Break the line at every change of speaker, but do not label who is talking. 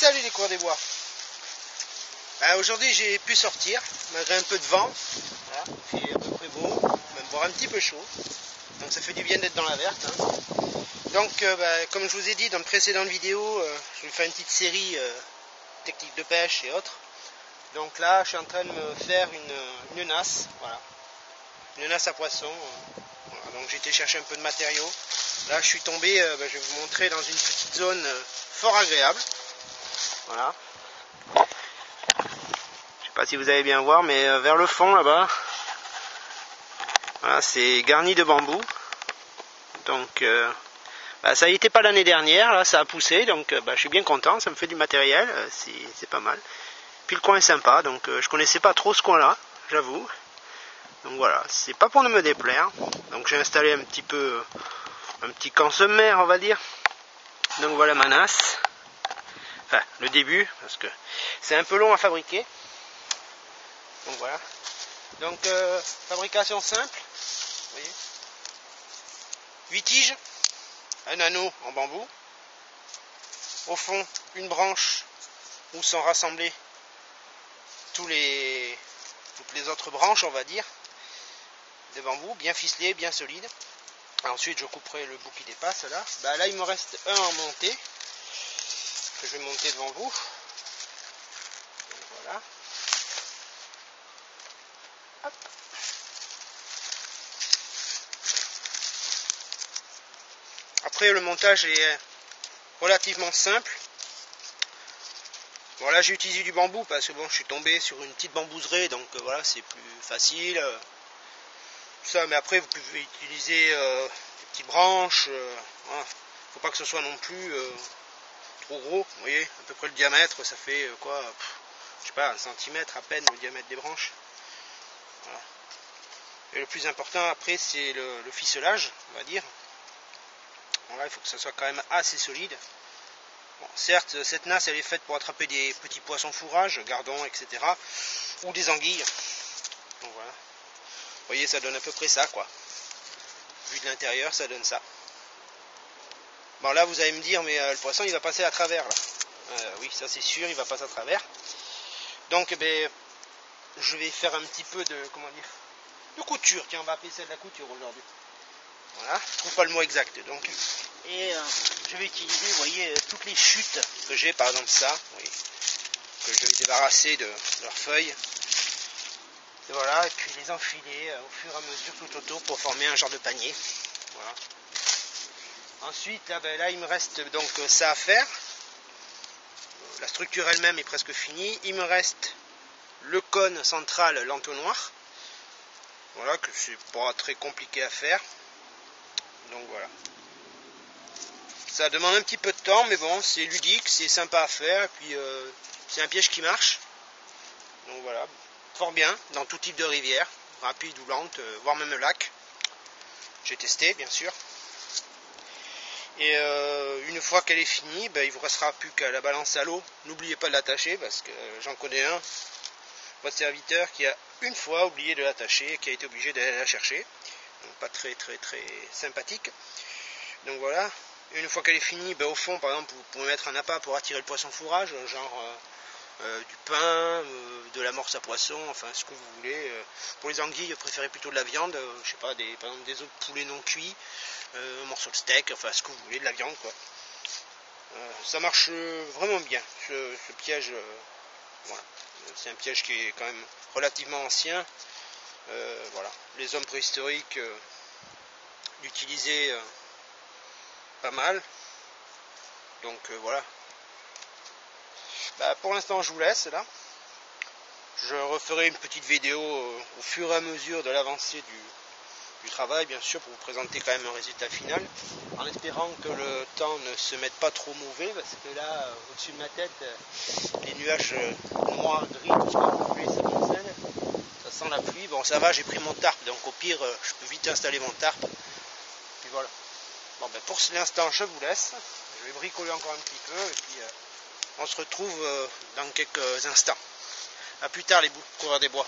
Salut les coureurs des bois. Aujourd'hui j'ai pu sortir, malgré un peu de vent. Voilà, il fait à peu près beau, même voire un petit peu chaud. Donc ça fait du bien d'être dans la verte. Donc comme je vous ai dit dans de précédentes vidéos, je vais faire une petite série techniques de pêche et autres. Donc là je suis en train de me faire une nasse, voilà. Une nasse à poisson. Voilà. Donc j'ai été chercher un peu de matériaux. Là je suis tombé, je vais vous montrer dans une petite zone fort agréable. Voilà. Je sais pas si vous allez bien voir, mais vers le fond là-bas, voilà, c'est garni de bambou. Donc ça n'y était pas l'année dernière, là ça a poussé, donc je suis bien content, ça me fait du matériel, c'est pas mal. Puis le coin est sympa, donc je connaissais pas trop ce coin-là, j'avoue. Donc voilà, c'est pas pour ne me déplaire. Donc j'ai installé un petit camp sommaire, on va dire. Donc voilà ma nasse. Enfin, le début, parce que c'est un peu long à fabriquer. Donc voilà. Donc fabrication simple. Vous voyez. 8 tiges, un anneau en bambou. Au fond, une branche où sont rassemblées toutes les autres branches, on va dire, de bambou, bien ficelé, bien solide. Ensuite, je couperai le bout qui dépasse là. Là, il me reste un en montée, que je vais monter devant vous. Donc, voilà. Hop. Après, le montage est relativement simple. Bon, là, j'ai utilisé du bambou parce que bon, je suis tombé sur une petite bambouserie, donc voilà, c'est plus facile. Ça, mais après, vous pouvez utiliser des petites branches. Voilà. Faut pas que ce soit non plus trop gros. Vous voyez, à peu près le diamètre, ça fait je sais pas, 1 centimètre à peine le diamètre des branches. Voilà. Et le plus important après, c'est le ficelage, on va dire. Voilà, il faut que ça soit quand même assez solide. Bon, certes, cette nasse, elle est faite pour attraper des petits poissons fourrage, gardons, etc. Ou des anguilles. Donc voilà. Vous voyez, ça donne à peu près ça, quoi. Vu de l'intérieur, ça donne ça. Bon, là, vous allez me dire, mais le poisson, il va passer à travers, là. Oui, ça c'est sûr, il va passer à travers. Donc, je vais faire un petit peu de, de couture. Tiens, on va appeler ça de la couture aujourd'hui. Voilà, je trouve pas le mot exact. Donc, et je vais utiliser, vous voyez, toutes les chutes que j'ai, par exemple ça, oui, que je vais débarrasser de leurs feuilles. Et voilà, et puis les enfiler au fur et à mesure tout autour pour former un genre de panier. Voilà. Ensuite, là, il me reste donc ça à faire. La structure elle-même est presque finie. Il me reste le cône central, l'entonnoir. Voilà, que c'est pas très compliqué à faire. Donc voilà. Ça demande un petit peu de temps, mais bon, c'est ludique, c'est sympa à faire. Et puis, c'est un piège qui marche. Donc voilà, fort bien, dans tout type de rivière, rapide ou lente, voire même lac. J'ai testé, bien sûr. Et une fois qu'elle est finie, il ne vous restera plus qu'à la balancer à l'eau. N'oubliez pas de l'attacher, parce que j'en connais un, votre serviteur, qui a une fois oublié de l'attacher, qui a été obligé d'aller la chercher. Donc pas très sympathique. Donc voilà. Une fois qu'elle est finie, au fond, par exemple, vous pouvez mettre un appât pour attirer le poisson fourrage, genre du pain, de l'amorce à poisson, enfin ce que vous voulez. Pour les anguilles, préférez plutôt de la viande, je sais pas, par exemple des os de poulet non cuits, un morceau de steak, enfin ce que vous voulez, de la viande, quoi. Ça marche vraiment bien, ce piège. Voilà. C'est un piège qui est quand même relativement ancien. Voilà. Les hommes préhistoriques l'utilisaient pas mal. Donc voilà. Pour l'instant, je vous laisse là. Je referai une petite vidéo au fur et à mesure de l'avancée du travail, bien sûr, pour vous présenter quand même un résultat final, en espérant que le temps ne se mette pas trop mauvais, parce que là, au-dessus de ma tête, les nuages noirs, gris, tout ça m'enseigne, ça sent la pluie. Bon, ça va, j'ai pris mon tarp, donc au pire, je peux vite installer mon tarp. Puis voilà. Bon, pour l'instant, je vous laisse. Je vais bricoler encore un petit peu, et puis on se retrouve dans quelques instants. A plus tard, les coureurs des bois.